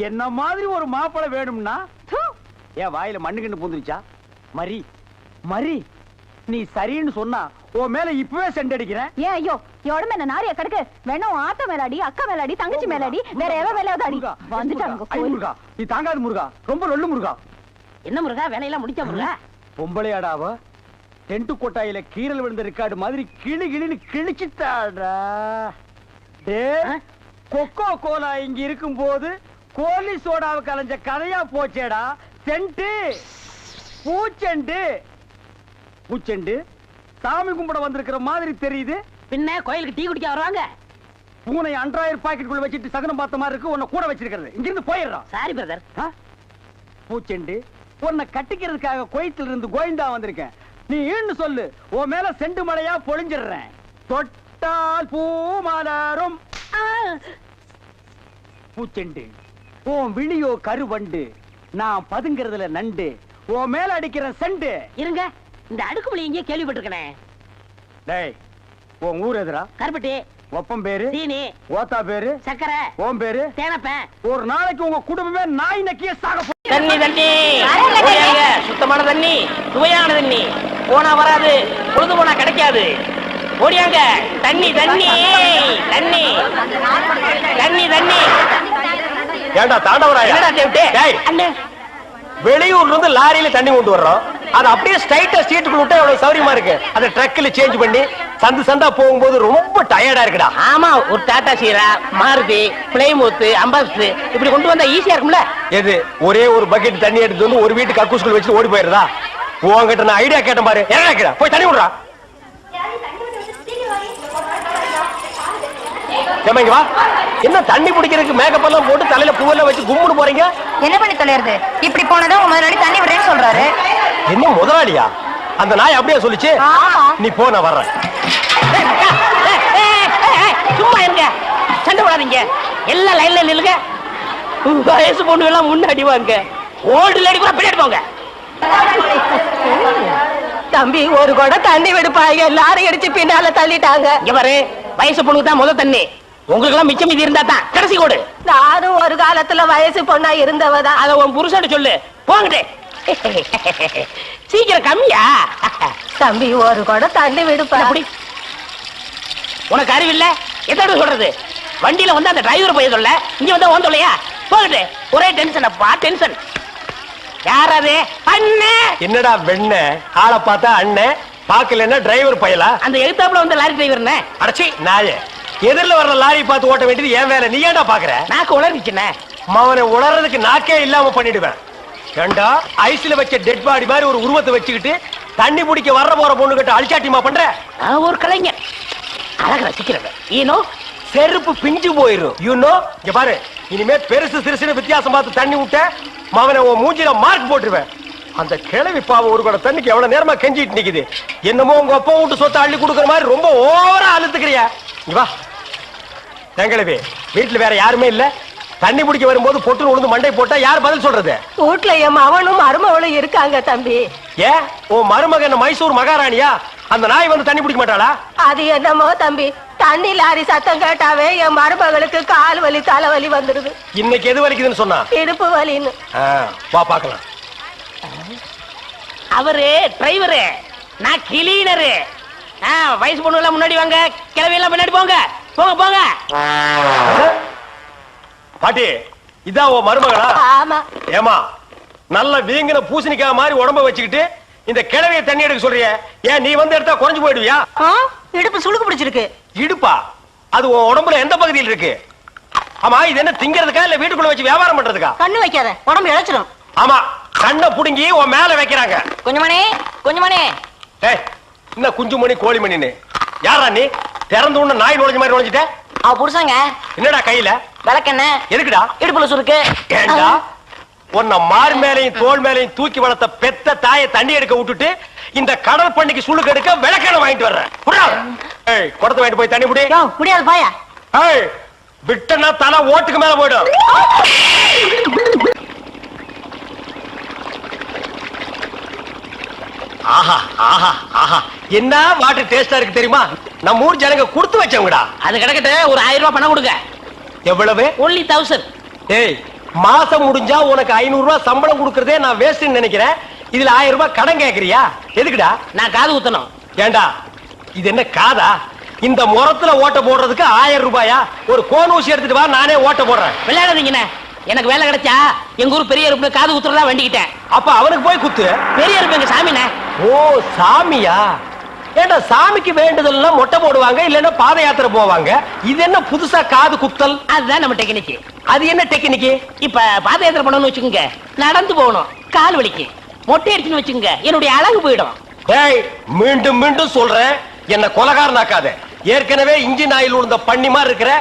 A: என்ன மாதிரி ஒரு மாப்பிளை வேணும்னா ஏன் வாயில மண்ணுக்கு பூந்துருச்சா? மரி மரி, நீ சரின்னு சொன்னா உன் மேல இப்பவே செண்டடிக்கிறேன்.
E: ஏன் ஐயோ, உடம்பு என்ன நாரிய கடுக்கு? வேணா ஆத்த மேலாடி, அக்கா மேலாடி, தங்கச்சி மேலாடி, வேற எவ மேலாவது அடி. வந்துட்டாங்க
A: முருகா, நீ தாங்காது முருகா, ரொம்ப லொல்லு முருகா.
B: என்ன முருகா, வேலையெல்லாம் முடிச்ச முருகா?
A: பொம்பளையாடாவ டென்ட் கொட்டாயில கீரல் விழுந்த ரெக்கார்டு மாதிரி கிளி கிளின்னு கிழிச்சிட்டாடா. கொக்கோ கோலா இங்க இருக்கும் போது கோலி சோடாவை கலைஞ்ச கதையா போச்சேடா. சென்ட்டு பூச்செண்டு பூச்செண்டு சாமி கும்பிட வந்திருக்கிற மாதிரி தெரியுது.
B: பின்ன கோயிலுக்கு டீ குடிக்க வருவாங்க.
A: பூனை அன்றாயிரம் பாக்கெட்டுக்குள்ள வச்சிட்டு சகனம் பார்த்த மாதிரி இருக்கு. உன்னை கூட வச்சிருக்கிறது. இங்கிருந்து போயிடுறான்.
B: Sorry brother.
A: பூச்செண்டு, உன்னை கட்டிக்கிறதுக்காக கோயத்துல இருந்து கோயந்தா வந்திருக்கேன். நீ ஈன்னு சொல்லு, உன் மேல செண்டு மலையா பொழிஞ்சிடுறேன். தொட்டால் பூ மலரும். பூச்செண்டு, உன் விழியோ கருவண்டு, நான் பதுங்கிறதுல நண்டு, உன் மேல அடிக்கிற செண்டு.
B: இருங்க, இந்த அடுக்குமொழி எங்கேயே கேள்விப்பட்டிருக்கேன்.
A: டேய், உன் ஊர் எதுரா?
B: கருப்பட்டி.
A: ஒப்பம் பேரு
B: சீனி.
A: ஓத்தா பேரு
B: சக்கரை.
A: ஓம் பேரு
B: தேனப்பேன்.
A: ஒரு நாளைக்கு உங்க குடும்பமே நாய் நக்கிய சாக.
B: தண்ணி தண்ணி, சுத்தமான தண்ணி, சுவையான தண்ணி. போனா வராது, பொழுது போனா கிடைக்காது. ஓடியாங்க. தண்ணி தண்ணி தண்ணி தண்ணி தண்ணி.
A: ஏண்டா தாண்டவராயா? வெளியூர்ல இருந்து லாரியில தண்ணி கொண்டு வர்றோம். அது அப்படியே ஸ்ட்ரைட்டா ஸ்ட்ரீட்டுக்குள்ள விட்டா எவ்வளவு சௌரியமா இருக்கு. அதை ட்ரக்ல சேஞ்ச் பண்ணி சந்து சந்தா போகும்போது ரொம்ப டயர்டா இருக்குடா.
B: ஆமா, ஒரு டாடா சீரா, மாருதி, பிளைமூத், அம்பாஸ்டர் இப்படி கொண்டு வந்தா ஈஸியா இருக்கும்ல.
A: எது ஒரே ஒரு பக்கெட் தண்ணி எடுத்து வந்து ஒரு வீட்டுக்கு கக்கூஸ்குள்ள வச்சு ஓடி போயிருதா? உங்ககிட்ட நான் ஐடியா கேட்டேன் பாரு. என்ன போய் தண்ணி விடுறா. வா, என்ன தண்ணி பிடிக்கிறதுக்கு மேக்கப் எல்லாம் போட்டு தலையில பூவெல்லாம் வச்சு கும்பிட்டு போறீங்க?
F: என்ன பண்ணி தொலைறது? இப்படி போனதும் உங்க முதலாளி தண்ணி விடுறேன்னு சொல்றாரு.
A: என்ன முதலாளியா? அந்த நாய் அப்படியே சொல்லிச்சு. நீ போ, நான் வர்றேன்.
B: சும்மா இருங்க, சண்டை போடாதீங்க. எல்லாம் லைன்ல நில்லுங்க. வயசு பொண்ணு எல்லாம் முன்னாடி வாங்க, ஓல்டு லேடி கூட பின்னாடி போங்க.
C: தம்பி ஒரு குடம் தண்ணி விடுப்பாங்க, எல்லாரும் அடிச்சு பின்னால தள்ளிட்டாங்க.
B: இங்க பாரு, வயசு பொண்ணுக்கு தான் முதல் தண்ணி, உங்களுக்கு எல்லாம் மிச்சம் மீதி இருந்தா தான் கடைசி கோடு.
C: நானும் ஒரு காலத்துல வயசு பொண்ணா இருந்தவதான்.
B: அத உன் புருஷன் சொல்லு, போங்கட்டே. சீக்கிரம் கம்மியா?
C: தம்பி ஒரு குடம் தண்ணி விடுப்பா.
B: அப்படி உனக்கு அறிவில்ல? எத்தனை சொல்றது? வண்டியில வந்து அந்த டிரைவர் போய் சொல்ல, இங்க வந்து ஓன் சொல்லையா? போகட்டு, ஒரே டென்ஷன் அப்பா, டென்ஷன். யாராவது அண்ணன்?
A: என்னடா வெண்ண ஆளை பார்த்தா அண்ணன், பாக்கலன்னா டிரைவர் பயலா?
B: அந்த எழுத்தாப்புல வந்து லாரி டிரைவர்.
A: அடச்சி நாயே, எதிரில வர்ற லாரி பார்த்து ஓட்ட வேண்டியது ஏன் வேலை? நீ ஏன்டா பாக்குற?
B: நாக்கு உளறிச்சுனே.
A: அவனை உளறதுக்கு நாக்கே இல்லாம பண்ணிடுவேன். ஏண்டா ஐஸ்ல வச்ச டெட் பாடி மாதிரி ஒரு உருவத்தை வச்சுக்கிட்டு தண்ணி பிடிக்க வர்ற போற பொண்ணு கிட்ட அழிச்சாட்டிமா பண்ற?
B: ஒரு கலைஞர் அழக ரசிக்கிறவன். ஈனோ
A: செருப்பு பிஞ்சு போயிரும். யூனோ இங்க பாரு, இனிமே பெருசு சிறுசுன்னு வித்தியாசம் பார்த்து தண்ணி விட்ட மவனை உன் மூஞ்சில மார்க் போட்டுருவேன். அந்த கிழவி பாவம் ஒரு கூட தண்ணிக்கு எவ்வளவு நேரமா கெஞ்சிட்டு நிக்குது. என்னமோ உங்க அப்பா வீட்டு சொத்தை அள்ளி கொடுக்குற மாதிரி ரொம்ப ஓவரா அழுத்துக்கிறியா? இங்க வா. எங்களவே வீட்டுல வேற யாருமே இல்ல, தண்ணி பிடிக்க வரும்போது பொட்டு உழுந்து மண்டை போட்டா யார் பதில் சொல்றது?
C: வீட்டுல என் மவனும் மருமவளும் இருக்காங்க தம்பி.
A: ஏன் உன் மருமகன் மைசூர் மகாராணியா? அந்த நாய் வந்து தண்ணி பிடிக்க மாட்டாளா?
C: அது என்னமோ தம்பி, தண்ணி லாரி சத்தம் கேட்டாவே என் மருமகளுக்கு கால் வலி தலைவலி வந்துருது.
A: இன்னைக்கு எது வலிக்குதுன்னு சொன்னா?
C: இடுப்பு வலின்னு.
A: வா பாக்கலாம்.
B: அவரு டிரைவரு, நான் கிளீனரு. வயசு பொண்ணு எல்லாம் முன்னாடி வாங்க, கிளவி எல்லாம் பின்னாடி போங்க. போங்க போங்க.
A: பாட்டி, இதான் உன் மருமகளா?
C: ஆமா.
A: ஏமா நல்ல வீங்கின பூசணிக்காய் மாதிரி உடம்ப வச்சுக்கிட்டு இந்த கிழவிய தண்ணி எடுக்க சொல்றிய? ஏன் நீ வந்து எடுத்தா குறைஞ்சு போயிடுவியா?
C: இடுப்பு சுளுக்கு பிடிச்சிருக்கு.
A: இடுப்பா? அது உன் உடம்புல எந்த பகுதியில் இருக்கு? ஆமா, இது என்ன திங்கிறதுக்கா இல்ல வீட்டுக்குள்ள வச்சு வியாபாரம் பண்றதுக்கா?
C: கண்ணு வைக்காத, உடம்பு இழைச்சிடும்.
A: ஆமா, கண்ணை புடுங்கி உன் மேல வைக்கிறாங்க.
B: கொஞ்சமணி கொஞ்சமணி.
A: ஏய், என்ன குஞ்சுமணி கோழிமணின்னு? யாரா நீ? திறந்து உள்ள நாய் நுழைஞ்ச மாதிரி நுழைஞ்சிட்ட?
B: அவ புருஷங்க.
A: என்னடா கையில?
B: விளக்கெண்ண.
A: எதுக்குடா?
B: இடுப்புல சுருக்கு.
A: ஏண்டா உன்னை மார் மேலையும் தோல் மேலையும் தூக்கி வளர்த்த பெத்த தாயை தண்ணி எடுக்க விட்டுட்டு இந்த கடல் பண்ணிக்கு சுளுக்கு எடுக்க விளக்கெண்ண வாங்கிட்டு வர்றேன். ஏய், குடத்தை வாங்கிட்டு போய் தண்ணி புடி.
C: முடியாது பாயா.
A: ஏய், விட்டனா தலை ஓட்டுக்கு மேல போயிடும். ஆஹா ஆஹா ஆஹா, என்ன வாட்டர் டேஸ்டா இருக்கு தெரியுமா? நம்ம ஊர் ஜனங்க கொடுத்து வச்சவங்கடா.
B: அது கிடக்கட்டு, ஒரு 1000 ரூபாய் பணம் கொடுங்க.
A: எவ்வளவு?
B: only 1000.
A: ஏய், மாசம் முடிஞ்சா உனக்கு 500 ரூபாய் சம்பளம் கொடுக்கறதே நான் வேஸ்ட்னு நினைக்கிறேன். இதுல 1000 ரூபாய் கடன் கேக்குறியா? எதுக்குடா?
B: நான் காது ஊத்தணும்.
A: ஏண்டா இது என்ன காதா? இந்த முறத்துல ஓட்ட போடுறதுக்கு 1000 ரூபாயா? ஒரு கோன் ஊசி எடுத்துட்டு வா, நானே ஓட்ட போடுறேன்.
B: விளையாடாதீங்கண்ணே, எனக்கு வேலை கிடைச்சா எங்க ஊர் பெரிய அருப்பு காது ஊத்துறதா வேண்டிக்கிட்டேன்.
A: அப்ப அவனுக்கு போய் குத்து.
B: பெரிய அருப்பு எங்க சாமிண்ணே.
A: ஓ சாமியா? ஏண்டா சாமிக்கு வேண்டுதல்லாம் மொட்டை போடுவாங்க, இல்லன்னா பாத யாத்திரை போவாங்க. இது என்ன புதுசா காது குத்தல்?
B: அதுதான் நம்ம டெக்னிக்.
A: அது என்ன டெக்னிக்?
B: இப்ப பாத யாத்திரை பண்ணணும்னு வச்சுக்கோங்க, நடந்து போகணும், கால் வலிக்கு. மொட்டை அடிச்சுன்னு வச்சுக்கோங்க, என்னுடைய அழகு போயிடும்.
A: ஏய், மீண்டும் மீண்டும் சொல்றேன், என்ன கொலகாரனாக்காத. ஏற்கனவே இன்ஜின் ஆயில் உழுந்த பண்ணி மாதிரி இருக்கிற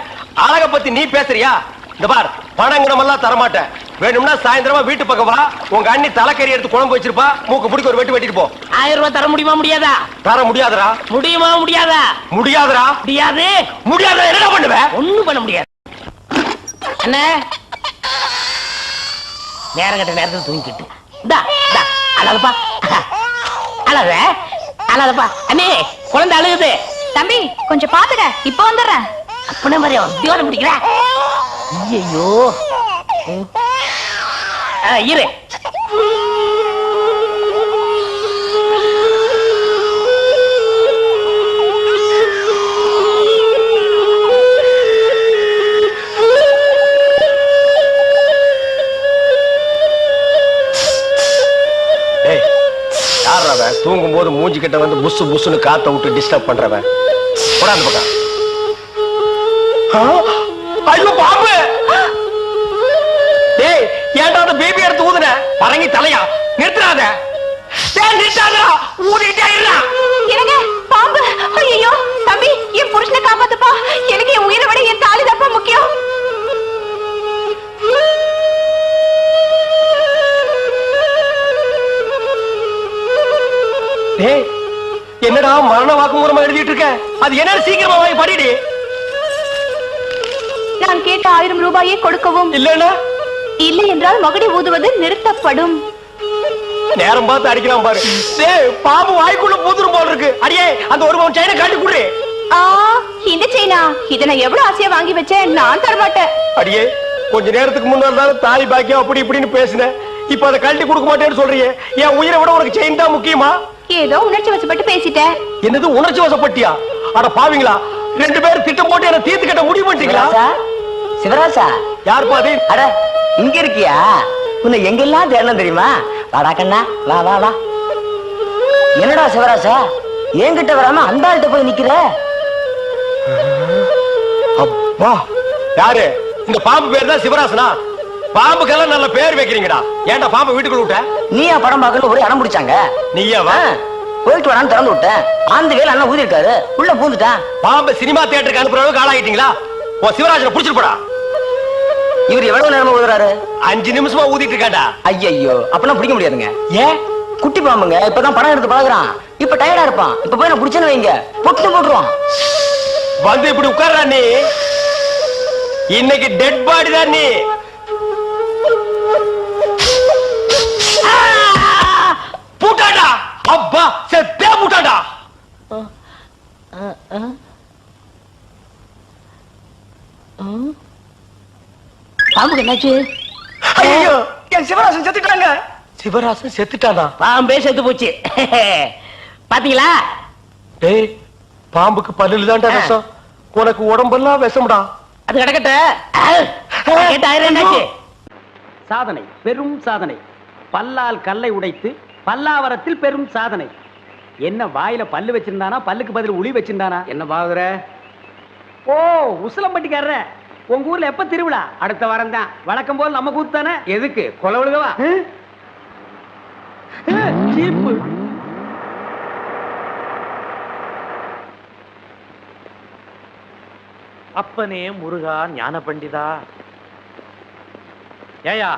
A: அழக பத்தி நீ பேசுறியா? இந்த பார், பணங்கணம் எல்லாம் தரமாட்டேன். வேணும்னா சாயந்தரமா வீட்டு பக்கம் வா, உங்க அண்ணி தலைக்கறி எடுத்து குழம்பு வச்சிருப்பா, மூக்கு பிடிக்க ஒரு வெட்டு வெட்டிட்டு போ.
B: 1000 ரூபாய் தர முடியுமா முடியாதா?
A: தர முடியாதுடா.
B: முடியுமா முடியாதா?
A: முடியாதுடா.
B: முடியாது.
A: முடியாத என்ன பண்ணுவேன்?
B: ஒண்ணும் பண்ண முடியாது. என்ன நேரம் கட்ட நேரத்தில் தூங்கிக்கிட்டு அழகப்பா, அழக அழகப்பா. அண்ணே, குழந்தை அழுகுது.
E: தம்பி கொஞ்சம் பாத்துக்க, இப்ப வந்துடுறேன்.
B: அப்பனே மாதிரி தியோட பிடிக்கிற. ஐயோ, இரு.
A: தூங்கும் போது மூஞ்சி கிட்ட வந்து புசு புசுன்னு காத்த விட்டு டிஸ்டர்ப் பண்றவன். போடாது பக்கம். ஐயோ பாம்பு! டேய், ஏன்டா அந்த பேபி எடுத்து ஊதுன? பரங்கி தலையா? நிறுத்துறாத. டேய், நிறுத்தாதடா. ஊதிட்டே இருடா.
E: என்னங்க பாம்பு? ஐயோ தம்பி, என் புருஷனை காப்பாத்துப்பா. எனக்கு என் உயிரை விட என் தாலி தான் முக்கியம்.
A: மரண வாக்குமூலமா எழுதிட்டு இருக்க. அது என்ன சீக்கிரமா வாங்கி படிடி.
F: நான் கேட்ட 1000 ரூபாயை கொடுக்கவும்.
A: இல்லன்னா
F: இல்லை என்றால் மகுடி ஊதுவது நிறுத்தப்படும்.
A: நேரம் பார்த்து அடிக்கலாம் பாரு. டேய் பாம்பு வாய்க்குள்ள பூதுரும் போல இருக்கு. அடியே அந்த 1 பவுன் செயினை காட்டி குடு.
F: இந்த செயினா? இதை நான் எவ்வளவு ஆசையா வாங்கி வச்சேன். நான் தரமாட்டேன்.
A: அடியே கொஞ்ச நேரத்துக்கு முன்னாடி தாலி பாக்கியம் அப்படி இப்படின்னு பேசினேன். இப்ப அதை கழட்டி கொடுக்க மாட்டேன்னு சொல்றியே. என் உயிரை விட உனக்கு செயின் தான் முக்கியமா?
F: ஏதோ உணர்ச்சி வசப்பட்டு பேசிட்டேன்.
A: என்னது உணர்ச்சி வசப்பட்டியா? அட பாவீங்களா, 2 பேரும் திட்டம் போட்டு என்ன தீர்த்து கட்ட முடிவு பண்ணிட்டீங்களா?
B: சிவராசா,
A: யார் பாதி?
B: அட இங்க இருக்கியா? உன்னை எங்கெல்லாம் தேடணும் தெரியுமா? வாடா கண்ணா, வா வா வா. என்னடா சிவராசா, என்கிட்ட வராம அந்த ஆள்கிட்ட போய் நிக்கிற?
A: அப்பா யாரு? இந்த பாம்பு பேர் தான் சிவராசனா? பாம்புக்கெல்லாம் நல்ல பேர் வைக்கிறீங்கடா. ஏன்டா பாம்பு வீட்டுக்குள்ள விட்ட?
B: நீயா படம் பார்க்கணும் ஒரே இடம் பிடிச்சாங்க.
A: நீயாவா?
B: போயிட்டு வரான்னு திறந்து விட்டேன். அந்த வேலை அண்ணன் ஊதி இருக்காரு, உள்ள பூந்துட்டான்.
A: பாம்பு சினிமா தியேட்டருக்கு அனுப்புற அளவுக்கு ஆளாயிட்டீங்களா? ஓ சிவராஜனை புடிச்சிட்டு போடா.
B: இவர் எவ்வளவு நேரமா ஊதுறாரு?
A: 5 நிமிஷமா ஊதிட்டு இருக்காண்டா.
B: ஐயோ, அப்பெல்லாம் பிடிக்க முடியாதுங்க. ஏன்? குட்டி பாம்புங்க, இப்பதான் படம் எடுத்து பழகுறான். இப்ப டயர்டா இருப்பான். இப்ப போய் நான் பிடிச்சேன்னு வைங்க, பொட்டு போட்டுருவான்.
A: வந்து இப்படி உட்கார்றா நீ. இன்னைக்கு டெட் பாடி தான் நீ. பூட்டாடா. அப்பா செத்தே பூட்டாடா.
B: பாம்புக்கு என்னாச்சு?
A: ஐயோ, என் சிவராசன் செத்துட்டாங்க. சிவராசன் செத்துட்டானா?
B: பாம்பே செத்து போச்சு. பாத்தீங்களா?
A: டேய், பாம்புக்கு பல்லுல தான்டா விஷம். உனக்கு உடம்பெல்லாம் விஷம்டா.
B: அது கிடக்கட்ட. என்னாச்சு?
A: சாதனை, பெரும் சாதனை. பல்லால் கல்லை உடைத்து பல்லாவரத்தில் பெரும் சாதனை. என்ன வாயில பல்லு வச்சிருந்தானா, பல்லுக்கு பதில் உளி வச்சிருந்தானா? என்ன பாக்குற? ஓ உசிலம்பட்டிக்காரர, உங்க ஊர்ல எப்ப திருவிழா? அடுத்த வாரம் தான். வழக்கம் போல் நம்ம கூத்து தானே. எதுக்கு? கொலை விழுகவா? சீப்பு.
D: அப்பனே முருகா ஞான பண்டிதா. ஏயா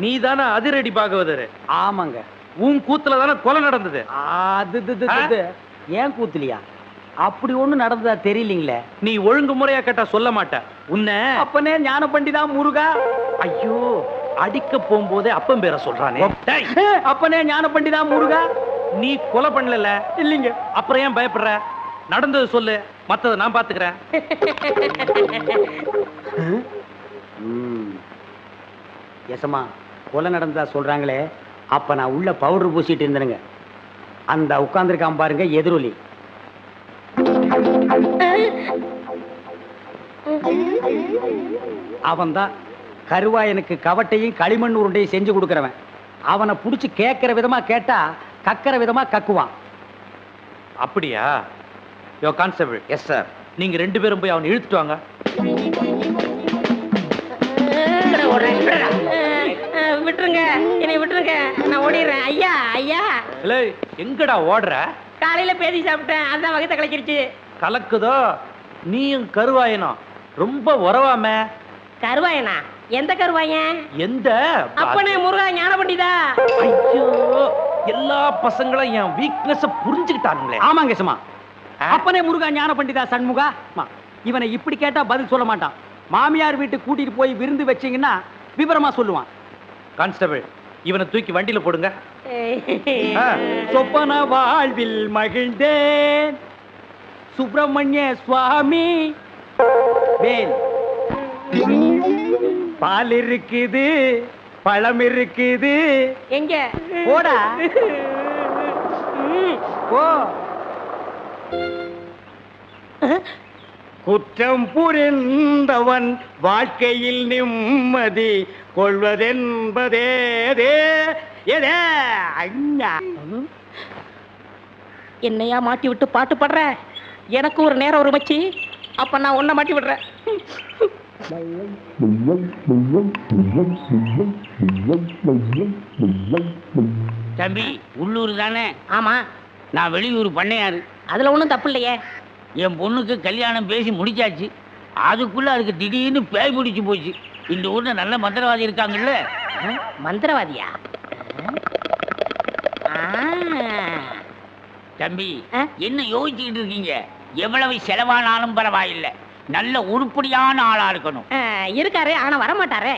D: நீ தானே அதிரடி பாகவதர்?
A: ஆமாங்க.
D: உன் கூத்துல தானே கொலை நடந்தது.
A: அது ஏன் கூத்துலியா? அப்படி ஒண்ணு நடந்ததா தெரியலீங்களே.
D: நீ ஒழுங்கு முறையா கேட்டா சொல்ல மாட்ட. உன்னை
A: அப்பனே ஞான பண்டிதா முருகா.
D: ஐயோ, அடிக்க போகும்போதே அப்பன் பேரை சொல்றானே. டேய்,
A: அப்பனே ஞான பண்டிதா முருகா.
D: நீ கொலை பண்ணல
A: இல்லீங்க.
D: அப்புறம் ஏன் பயப்படுற? நடந்தது சொல்லு, மத்தத நான் பாத்துக்கிறேன்.
A: எசமா கொலை நடந்ததா சொல்றாங்களே. அப்ப நான் உள்ள பவுடர் பூசிட்டு இருந்தேனுங்க. அந்த உட்கார்ந்துருக்கான் பாருங்க எதிரொலி. அவன் தான் கருவாயனுக்கு கவட்டையும் களிமண் உருண்டையும் செஞ்சு கொடுக்கறவன். அவனை புடிச்சு கேட்கிற விதமா கேட்டா கக்கிற விதமா கக்குவான்.
D: அப்படியா? யோ கான்ஸ்டபிள்.
A: Yes sir.
D: நீங்க 2 பேரும் போய் அவனை இழுத்துட்டு வாங்க.
C: விட்டுருங்க, என்னை விட்டுருங்க, நான் ஓடிடுறேன். ஐயா ஐயா.
D: இல்ல எங்கடா ஓடுற?
C: காலையில பேதி சாப்பிட்டேன், அதான் வகத்தை கலக்கிருச்சு.
D: கலக்குதோ? நீயும் கருவாயனும் ரொம்ப உறவாமே.
C: கருவாயனா? எந்த கருவாயன்?
D: எந்த?
C: அப்பனே முருகா ஞான பண்டிதா.
D: ஐயோ, எல்லா பசங்களும் என் வீக்னஸ் புரிஞ்சுக்கிட்டானுங்களே.
A: ஆமாங்க சும்மா. அப்பனே முருகா ஞான பண்டிதா சண்முகா. இவனை இப்படி கேட்டா பதில் சொல்ல மாட்டான். மாமியார் வீட்டுக்கு கூட்டிட்டு போய் விருந்து வச்சீங்கன்னா விவரமா சொல்லுவான்.
D: கான்ஸ்டபிள், இவனை தூக்கி வண்டியில போடுங்க.
A: சொப்பன வாழ்வில் மகிழ்ந்தேன் சுப்பிரமணிய சுவாமி. வேல் பால் இருக்குது, பழம் இருக்குது.
C: எங்க?
A: போடா போ. குற்றம் புரிந்தவன் வாழ்க்கையில் நிம்மதி கொள்வதென்பதே
C: என்னையா மாட்டி விட்டு பாட்டு பாடுற? எனக்கு ஒரு நேரம் ஒரு மச்சி. அப்ப நான் உன்னை மாட்டி விடுறேன்.
B: தம்பி, உள்ளூர் தானே?
C: ஆமா.
B: நான் வெளியூர் பண்ணையாரு.
C: அதுல ஒண்ணும் தப்பு இல்லையே.
B: என் பொண்ணுக்கு கல்யாணம் பேசி முடிச்சாச்சு. அதுக்குள்ள அதுக்கு திடீர்னு பேய் பிடிச்சு போச்சு. இந்த ஊர்ல நல்ல மந்திரவாதி இருக்காங்கல்ல.
C: மந்திரவாதியா?
B: தம்பி என்ன யோசிச்சுட்டு இருக்கீங்க? எவ்வளவு செலவானாலும் பரவாயில்லை, நல்ல உருப்படியான ஆளா இருக்கணும்.
C: இருக்காரு ஆனா வர மாட்டாரே.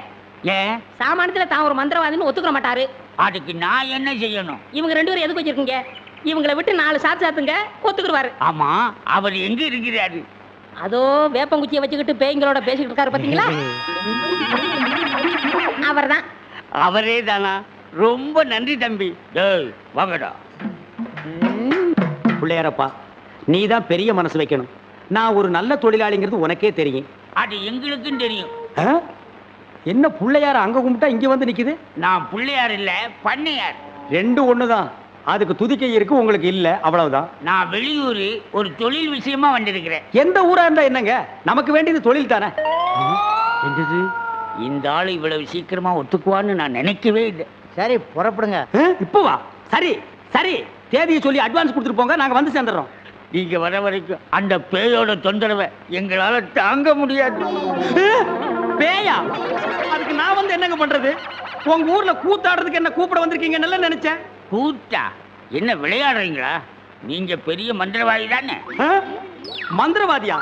B: ஏன்?
C: சாமானியத்துல தான் ஒரு மந்திரவாதின்னு ஒத்துக்க மாட்டாரு.
B: அதுக்கு நான் என்ன செய்யணும்?
C: இவங்க 2 பேரும் எதுக்கு வச்சிருக்கீங்க? இவங்களை விட்டு 4 சாத்து சாத்துங்க, ஒத்துக்குருவாரு.
B: ஆமா, அவர் எங்க இருக்கிறாரு?
C: அதோ வேப்பங்குச்சியை வச்சுக்கிட்டு பேய்களோட பேசிக்கிட்டு இருக்காரு பாத்தீங்களா? அவர்தான்.
B: அவரே தானா? ரொம்ப நன்றி தம்பி. டேய் வாங்கடா.
A: பிள்ளையாரப்பா, நீ தான் பெரிய மனசு வைக்கணும். நான் ஒரு நல்ல தொழிலாளிங்கிறது உனக்கே தெரியும்.
B: அது எங்களுக்கும் தெரியும்.
A: ஆ? என்ன பிள்ளையார அங்க கும்பிட்டா இங்க வந்து நிக்குது?
B: நான் பிள்ளையார் இல்ல, பண்ணையார்.
A: 2 ஒண்ணுதான். அதுக்கு துதிக்கை இருக்கு, உங்களுக்கு இல்ல, அவ்வளவுதான்.
B: நான் வெளியூர் ஒரு தொழில் விஷயமா வந்திருக்கிறேன்.
A: எந்த ஊரா இருந்தா என்னங்க, நமக்கு வேண்டியது தொழில் தானே.
B: என்னது, இந்த ஆளு இவ்வளவு சீக்கிரமா ஒத்துக்குவான்னு நான் நினைக்கவே இல்லை.
A: சரி புறப்படுங்க. இப்போ வா. சரி சரி, தேதியை சொல்லி அட்வான்ஸ் கொடுத்துட்டு போங்க, நாங்க வந்து சேர்ந்துடுறோம்.
B: நீங்க வர வரைக்கும் அந்த பேயோட தொந்தரவை எங்களால தாங்க முடியாது.
A: பேயா? அதுக்கு நான் வந்து என்னங்க பண்றது? உங்க ஊர்ல கூத்தாடுறதுக்கு என்ன கூப்பிட வந்திருக்கீங்க நல்லா நினைச்சேன்.
B: கூத்தா? என்ன விளையாடுறீங்களா? நீங்க பெரிய மந்திரவாதி தானே?
A: மந்திரவாதியா?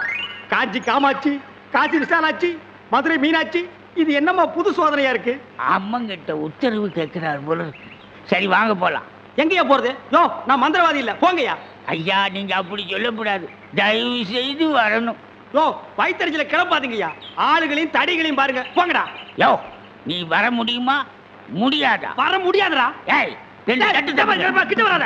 A: காஞ்சி காமாட்சி, காசி விசாலாட்சி, மதுரை மீனாட்சி, இது என்னமா புது சோதனையா இருக்கு?
B: அம்மங்கிட்ட உத்தரவு கேட்கிறார் போல. சரி வாங்க போலாம்.
A: எங்கயா போறது? யோ, நான் மந்திரவாதி இல்ல, போங்கயா.
B: ஐயா நீங்க அப்படி சொல்லக்கூடாது, தயவு செய்து வரணும்.
A: யோ, வயித்தறிச்சல கிளப்பாதீங்கய்யா. ஆளுகளையும் தடிகளையும் பாருங்க, போங்கடா.
B: யோ, நீ வர முடியுமா முடியாதா?
A: வர முடியாதுடா.
B: ஏய், 2 தட்டு தப்பு.
A: கிட்ட வராத.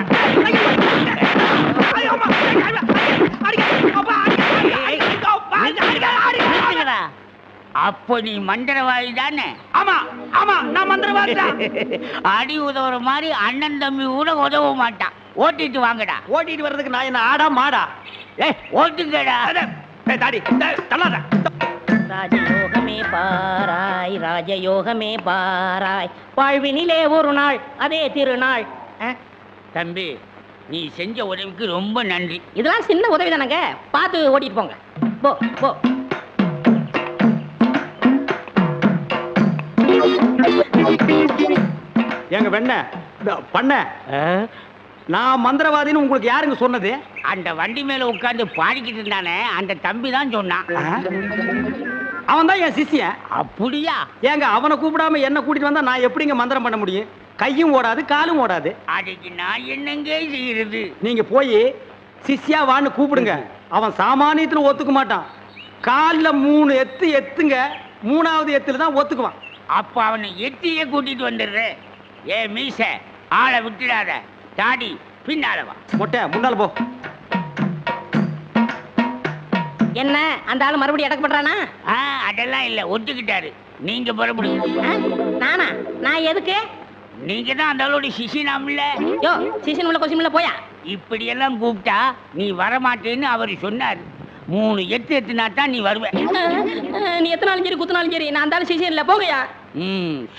B: அப்போ நீ மந்திரவாதி தானே?
A: ஆமா ஆமா, நான் மந்திரவாதி தான்.
B: அடி உதவுற மாதிரி அண்ணன் தம்பி கூட உதவ மாட்டான். ஓட்டிட்டு வாங்கடா.
A: ஓட்டிட்டு வர்றதுக்கு நான் என்ன ஆடா மாடா?
B: ஏய் ஓட்டுங்கடா.
A: தாடி தள்ளாத.
C: ராஜயோகமே பாராய், ராஜயோகமே பாராய், வாழ்வினிலே ஒரு நாள் அதே திருநாள்.
B: தம்பி, நீ செஞ்ச உதவிக்கு ரொம்ப நன்றி.
C: இதெல்லாம் சின்ன உதவி தானங்க, பார்த்து ஓட்டிட்டு போங்க. போ போ.
A: எங்க வெண்ண பண்ண, நான் மந்திரவாதின்னு உங்களுக்கு யாருங்க சொன்னது?
B: அந்த வண்டி மேல உட்கார்ந்து பாடிக்கிட்டு இருந்தானே, அந்த தம்பி தான் சொன்னான்.
A: அவன் தான் என் சிஷ்யன்.
B: அப்படியா?
A: ஏங்க, அவனை கூப்பிடாம என்ன கூட்டிட்டு வந்தா நான் எப்படிங்க மந்திரம் பண்ண முடியும்? கையும் ஓடாது, காலும் ஓடாது.
B: அதுக்கு நான் என்னங்க செய்யறது?
A: நீங்க போய் சிஷ்யா வான்னு கூப்பிடுங்க. அவன் சாமானியத்துல ஒத்துக்க மாட்டான். கால்ல 3 எத்து எத்துங்க, 3வது எத்துல தான் ஒத்துக்குவான்.
B: அப்ப அவனை எட்டியே கூட்டிட்டு வந்துடுறேன். ஏ மீச, ஆளை விட்டுடாத. தாடி பின்னால வா.
A: மொட்டை முன்னால போ.
C: என்ன அந்த ஆளு மறுபடியும் அடக்கப்படுறானா?
B: அதெல்லாம் இல்ல, ஒத்துக்கிட்டாரு. நீங்க புறப்படுங்க.
C: நானா? நான் எதுக்கு?
B: நீங்க தான் அந்த ஆளோட சிசினாம்ல.
C: யோ, சீசன் உள்ள கொஸ்டின் உள்ள போயா?
B: இப்படி எல்லாம் கூப்பிட்டா நீ வரமாட்டேன்னு அவர் சொன்னார். 3 எட்டு எத்துனா தான் நீ வருவ.
C: நீ எத்தனாலும் சரி குத்துனாலும் சரி, நான் அந்த ஆளு சீசன் இல்ல, போகையா.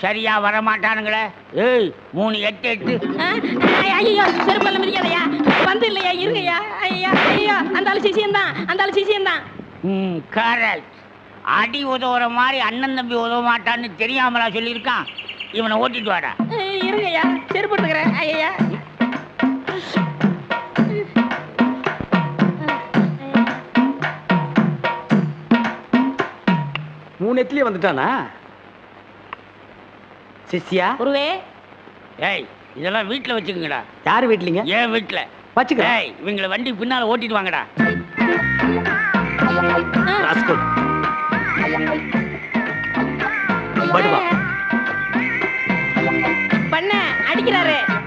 B: சரியா வரமாட்டானுங்களே. ஏய் 3 எட்டு எட்டு.
C: ஐயோ, செருப்பல்ல மிதிக்காதயா. வந்து இல்லையா, இருங்கய்யா. ஐயா ஐயா, அந்த ஆளு சீசன் தான், அந்த ஆளு சீசன் தான்.
B: கரெக்ட். அடி உதவுற மாதிரி அண்ணன் தம்பி உதவ மாட்டான்னு தெரியாமலா சொல்லியிருக்கான். இவனை ஓட்டிட்டு வாடா.
C: இருங்கய்யா, செருப்பு எடுத்துக்கிறேன். ஐயா
A: 3 எத்துலயே வந்துட்டானா சிஷ்யா?
C: குருவே.
B: ஏய், இதெல்லாம் வீட்டுல வச்சுக்கங்கடா.
A: யாரு வீட்லீங்க?
B: ஏன் வீட்டுல
A: வச்சுக்கிறேன்.
B: ஏய், இவங்களை வண்டி பின்னால ஓட்டிட்டு வாங்கடா.
A: ராஸ்கல். படுவா.
C: பண்ண அடிக்கிறாரு.